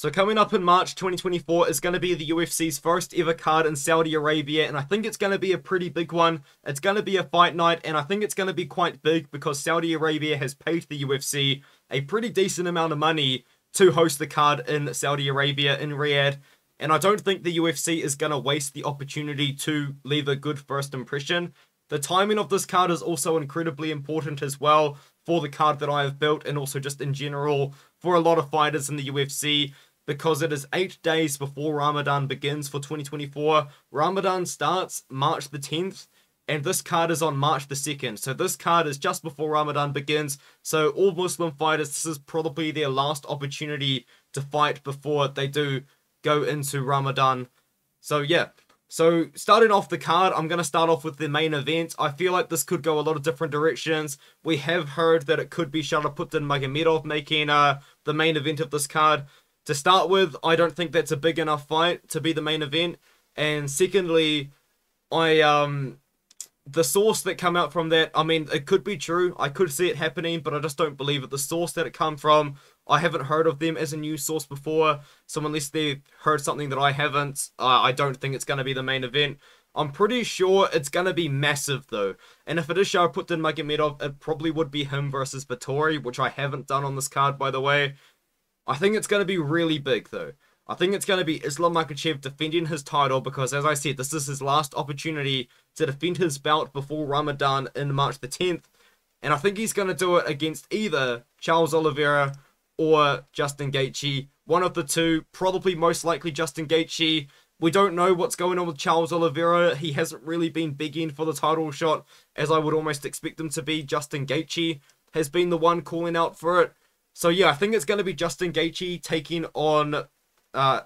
So coming up in March 2024 is going to be the UFC's first ever card in Saudi Arabia, and I think it's going to be a pretty big one. It's going to be a fight night, and I think it's going to be quite big because Saudi Arabia has paid the UFC a pretty decent amount of money to host the card in Saudi Arabia, in Riyadh, and I don't think the UFC is going to waste the opportunity to leave a good first impression. The timing of this card is also incredibly important as well for the card that I have built, and also just in general for a lot of fighters in the UFC, because it is 8 days before Ramadan begins for 2024. Ramadan starts March the 10th, and this card is on March the 2nd. So this card is just before Ramadan begins. So all Muslim fighters, this is probably their last opportunity to fight before they do go into Ramadan. So yeah. So starting off the card, I'm going to start off with the main event. I feel like this could go a lot of different directions. We have heard that it could be Sharafutdin Magomedov making the main event of this card. To start with, I don't think that's a big enough fight to be the main event. And secondly, the source that come out from that, I mean, it could be true. I could see it happening, but I just don't believe it. The source that it come from, I haven't heard of them as a news source before. So unless they've heard something that I haven't, I don't think it's going to be the main event. I'm pretty sure it's going to be massive though. And if it is Sharafutdin Magomedov, it probably would be him versus Vettori, which I haven't done on this card, by the way. I think it's going to be really big though. I think it's going to be Islam Makhachev defending his title because, as I said, this is his last opportunity to defend his belt before Ramadan in March the 10th. And I think he's going to do it against either Charles Oliveira or Justin Gaethje. One of the two, probably most likely Justin Gaethje. We don't know what's going on with Charles Oliveira. He hasn't really been begging for the title shot, as I would almost expect him to be. Justin Gaethje has been the one calling out for it. So yeah, I think it's going to be Justin Gaethje taking on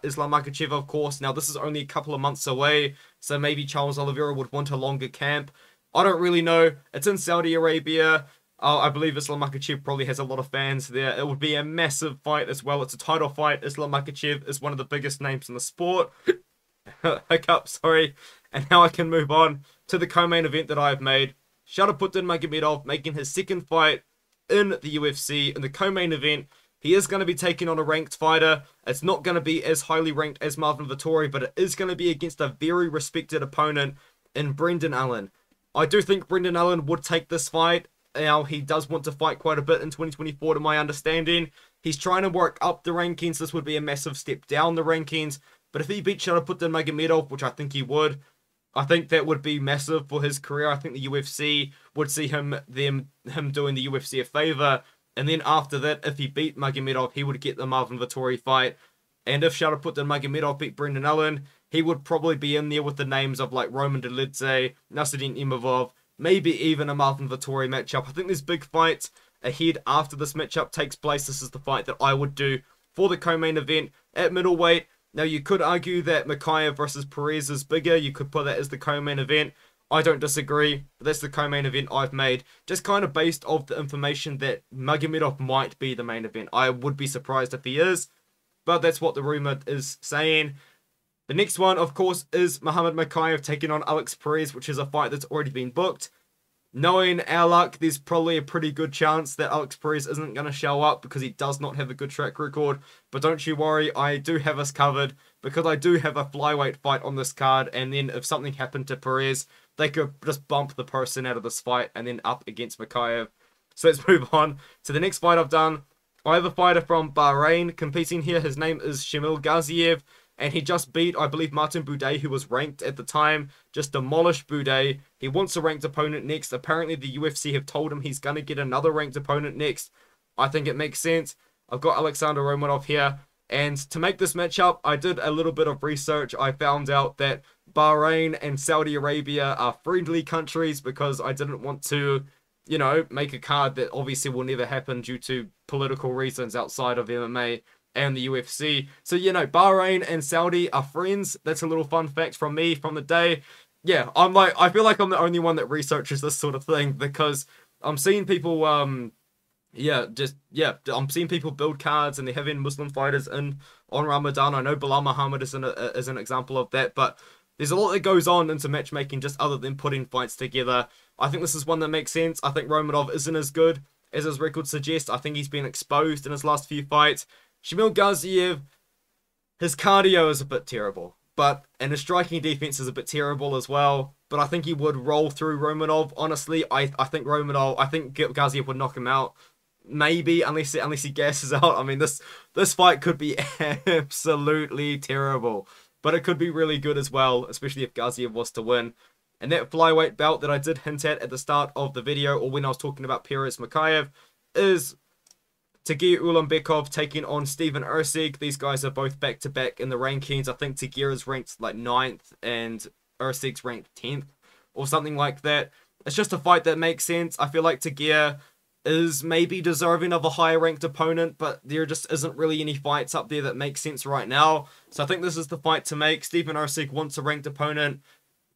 Islam Makhachev, of course. Now, this is only a couple of months away, so maybe Charles Oliveira would want a longer camp. I don't really know. It's in Saudi Arabia. I believe Islam Makhachev probably has a lot of fans there. It would be a massive fight as well. It's a title fight. Islam Makhachev is one of the biggest names in the sport. Hiccup, sorry. And now I can move on to the co-main event that I've made. Sharafutdin Magomedov making his second fight in the UFC. In the co-main event, he is going to be taking on a ranked fighter. It's not going to be as highly ranked as Marvin Vettori, but it is going to be against a very respected opponent in Brendan Allen. I do think Brendan Allen would take this fight. Now, he does want to fight quite a bit in 2024 to my understanding. He's trying to work up the rankings. This would be a massive step down the rankings. But if he beat Sharafutdin Magomedov, which I think he would, I think that would be massive for his career. I think the UFC would see him doing the UFC a favor. And then after that, if he beat Magomedov, he would get the Marvin Vettori fight. And if Sharafutdin Magomedov beat Brendan Allen, he would probably be in there with the names of like Roman Dolidze, Nasruddin Imavov, maybe even a Marvin Vettori matchup. I think there's big fights ahead after this matchup takes place. This is the fight that I would do for the co-main event at middleweight. Now, you could argue that Makhachev versus Perez is bigger. You could put that as the co-main event. I don't disagree, but that's the co-main event I've made. Just kind of based off the information that Magomedov might be the main event. I would be surprised if he is, but that's what the rumor is saying. The next one, of course, is Muhammad Makhachev taking on Alex Perez, which is a fight that's already been booked. Knowing our luck, there's probably a pretty good chance that Alex Perez isn't going to show up because he does not have a good track record. But don't you worry, I do have us covered because I do have a flyweight fight on this card. And then if something happened to Perez, they could just bump the person out of this fight and then up against Makhachev. So let's move on to the next fight I've done. I have a fighter from Bahrain competing here. His name is Shamil Gaziev. And he just beat, I believe, Martin Buday, who was ranked at the time. Just demolished Buday. He wants a ranked opponent next. Apparently, the UFC have told him he's going to get another ranked opponent next. I think it makes sense. I've got Alexander Romanov here. And to make this matchup, I did a little bit of research. I found out that Bahrain and Saudi Arabia are friendly countries because I didn't want to, you know, make a card that obviously will never happen due to political reasons outside of MMA and the UFC. So, you know, Bahrain and Saudi are friends. That's a little fun fact from me from the day. Yeah, I feel like I'm the only one that researches this sort of thing because I'm seeing people, I'm seeing people build cards and they're having Muslim fighters in on Ramadan. I know Bilal Muhammad is an example of that, but there's a lot that goes on into matchmaking just other than putting fights together. I think this is one that makes sense. I think Romanov isn't as good as his record suggests. I think he's been exposed in his last few fights. Shamil Gaziev, His cardio is a bit terrible, and his striking defense is a bit terrible as well. But I think he would roll through Romanov. Honestly, I think Gaziev would knock him out. Maybe, unless he gasses out. I mean, this fight could be absolutely terrible, but it could be really good as well, especially if Gaziev was to win. And that flyweight belt that I did hint at the start of the video, or when I was talking about Perez Makayev, is Tagir Ulanbekov taking on Steven Erceg. These guys are both back-to-back in the rankings. I think Tagir is ranked like 9th and Erceg's ranked 10th or something like that. It's just a fight that makes sense. I feel like Tagir is maybe deserving of a higher ranked opponent, but there just isn't really any fights up there that make sense right now. So I think this is the fight to make. Steven Erceg wants a ranked opponent.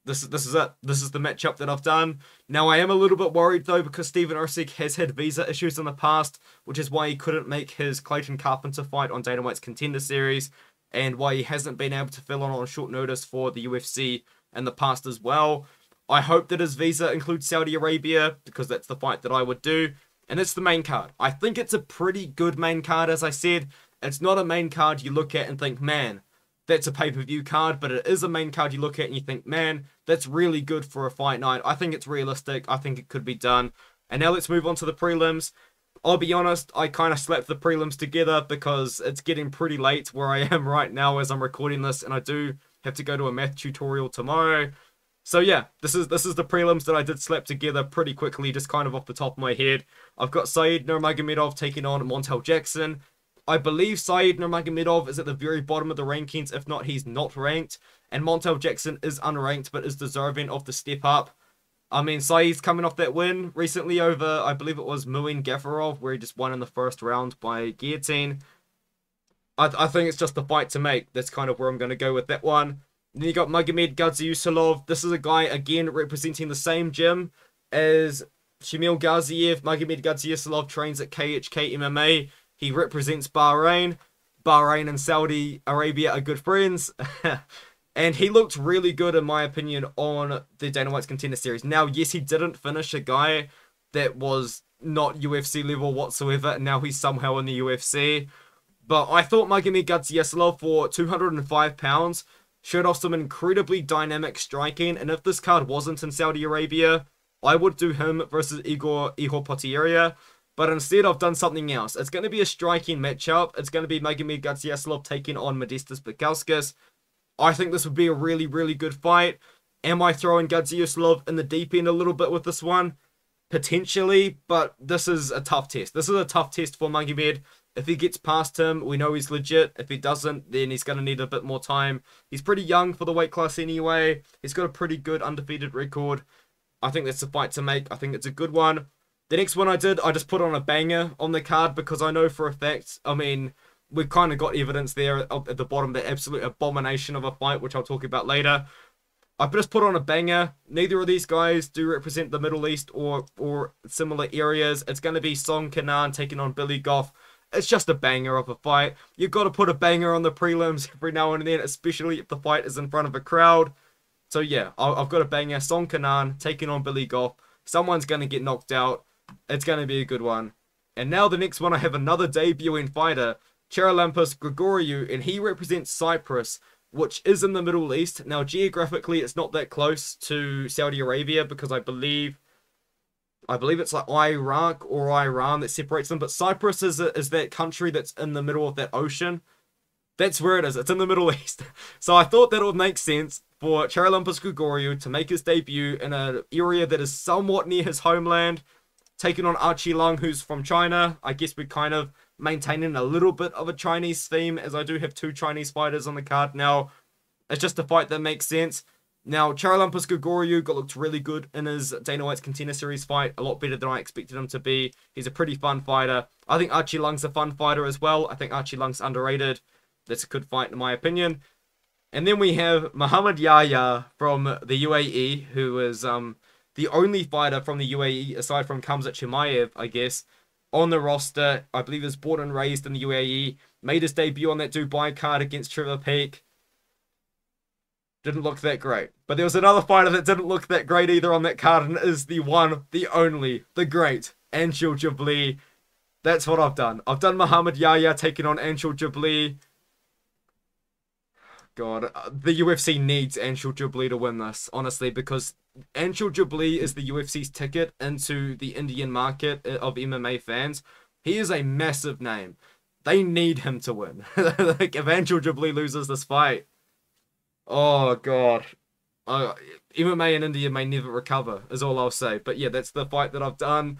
This is it. This is the matchup that I've done. Now, I am a little bit worried, though, because Steven Erceg has had visa issues in the past, which is why he couldn't make his Clayton Carpenter fight on Dana White's Contender Series, and why he hasn't been able to fill on short notice for the UFC in the past as well. I hope that his visa includes Saudi Arabia, because that's the fight that I would do. And it's the main card. I think it's a pretty good main card, as I said. It's not a main card you look at and think, man, that's a pay-per-view card, but it is a main card you look at and you think, man, that's really good for a fight night. I think it's realistic. I think it could be done. And now let's move on to the prelims. I'll be honest, I kind of slapped the prelims together because it's getting pretty late where I am right now as I'm recording this, and I do have to go to a math tutorial tomorrow. So yeah, this is the prelims that I did slap together pretty quickly, just kind of off the top of my head. I've got Said Nurmagomedov taking on Montel Jackson. I believe Said Nurmagomedov is at the very bottom of the rankings. If not, he's not ranked. And Montel Jackson is unranked, but is deserving of the step up. I mean, Said's coming off that win recently over, I believe it was Muin Gafarov, where he just won in the first round by guillotine. I think it's just the fight to make. That's kind of where I'm going to go with that one. Then you got Magomed Gadzhiusilov. This is a guy, again, representing the same gym as Shamil Gaziev. Magomed Gadzhiusilov trains at KHK MMA. He represents Bahrain. Bahrain and Saudi Arabia are good friends. And he looked really good, in my opinion, on the Dana White's Contender Series. Now, yes, he didn't finish a guy that was not UFC level whatsoever, and now he's somehow in the UFC. But I thought Magomed Gadzhiusilov, for 205 pounds, showed off some incredibly dynamic striking, and if this card wasn't in Saudi Arabia, I would do him versus Ihor Potieria, but instead I've done something else. It's going to be a striking matchup. It's going to be Magomed Gadzhiusilov taking on Modestas Bukauskas. I think this would be a really, really good fight. Am I throwing Gadzhiusilov in the deep end a little bit with this one? Potentially, but this is a tough test. This is a tough test for Magomed. If he gets past him, we know he's legit. If he doesn't, then he's going to need a bit more time. He's pretty young for the weight class anyway. He's got a pretty good undefeated record. I think that's a fight to make. I think it's a good one. The next one I just put on a banger on the card because I know for a fact, I mean, we've kind of got evidence there at the bottom, the absolute abomination of a fight, which I'll talk about later. I've just put on a banger. Neither of these guys do represent the Middle East or similar areas. It's going to be Song Kenan taking on Billy Goff. It's just a banger of a fight. You've got to put a banger on the prelims every now and then, especially if the fight is in front of a crowd. So yeah, I've got a banger. Song Kenan taking on Billy Goff. Someone's going to get knocked out. It's going to be a good one. And now the next one, I have another debuting fighter, Charalampos Grigoriou, and he represents Cyprus, which is in the Middle East. Now, geographically, it's not that close to Saudi Arabia because I believe it's like Iraq or Iran that separates them. But Cyprus is that country that's in the middle of that ocean. That's where it is. It's in the Middle East. So I thought that would make sense for Charalampos Grigoriou to make his debut in an area that is somewhat near his homeland, taking on Archie Lung, who's from China. I guess we're kind of maintaining a little bit of a Chinese theme, as I do have two Chinese fighters on the card now. It's just a fight that makes sense. Now, Charalampos Grigoriou looked really good in his Dana White's Contender Series fight, a lot better than I expected him to be. He's a pretty fun fighter. I think Archie Lung's a fun fighter as well. I think Archie Lung's underrated. That's a good fight in my opinion. And then we have Muhammad Yahya from the UAE, who is the only fighter from the UAE, aside from Khamzat Chimaev, I guess, on the roster. I believe he was born and raised in the UAE. Made his debut on that Dubai card against Trevor Peek. Didn't look that great. But there was another fighter that didn't look that great either on that card, and it is the one, the only, the great, Anshul Jabli. That's what I've done. I've done Muhammad Yahya taking on Anshul Jabli. God, the UFC needs Anshul Jubilee to win this, honestly, because Anshul Jubilee is the UFC's ticket into the Indian market of MMA fans. He is a massive name. They need him to win. Like, if Anshul Jubilee loses this fight, oh God. MMA in India may never recover, is all I'll say. But yeah, that's the fight that I've done.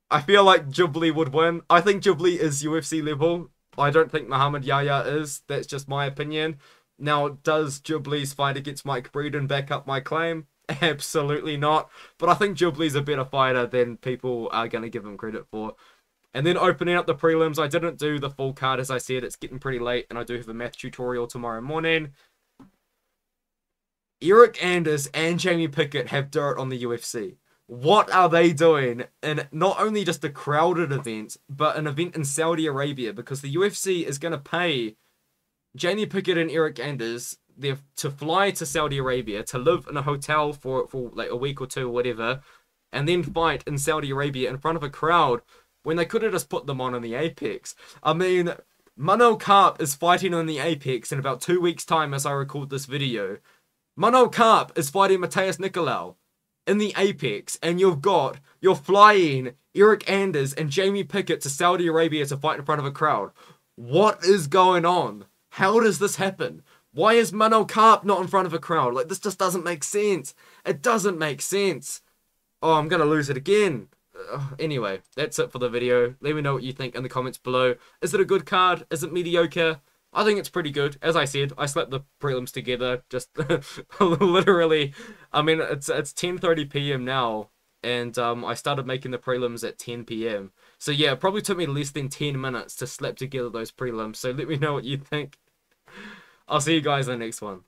I feel like Jubilee would win. I think Jubilee is UFC level. I don't think Muhammad Yahya is. That's just my opinion. Now, does Jubilee's fight against Mike Breeden back up my claim? Absolutely not. But I think Jubilee's a better fighter than people are going to give him credit for. And then opening up the prelims, I didn't do the full card, as I said. It's getting pretty late, and I do have a math tutorial tomorrow morning. Eric Anders and Jamie Pickett have dirt on the UFC. What are they doing in not only just a crowded event, but an event in Saudi Arabia? Because the UFC is going to pay Jamie Pickett and Eric Anders to fly to Saudi Arabia, to live in a hotel for like a week or two or whatever, and then fight in Saudi Arabia in front of a crowd when they could have just put them on in the Apex. I mean, Mano Karp is fighting on the Apex in about 2 weeks' time as I record this video. Mano Karp is fighting Mateus Nicolau in the Apex, and you're flying Eric Anders and Jamie Pickett to Saudi Arabia to fight in front of a crowd. What is going on? How does this happen? Why is Mano Karp not in front of a crowd? Like, this just doesn't make sense. It doesn't make sense. Oh, I'm gonna lose it again. Anyway, that's it for the video. Let me know what you think in the comments below. Is it a good card? Is it mediocre? I think it's pretty good. As I said, I slapped the prelims together just literally. I mean, it's 10:30 p.m. now, and I started making the prelims at 10 p.m. So yeah, it probably took me less than 10 minutes to slap together those prelims. So let me know what you think. I'll see you guys in the next one.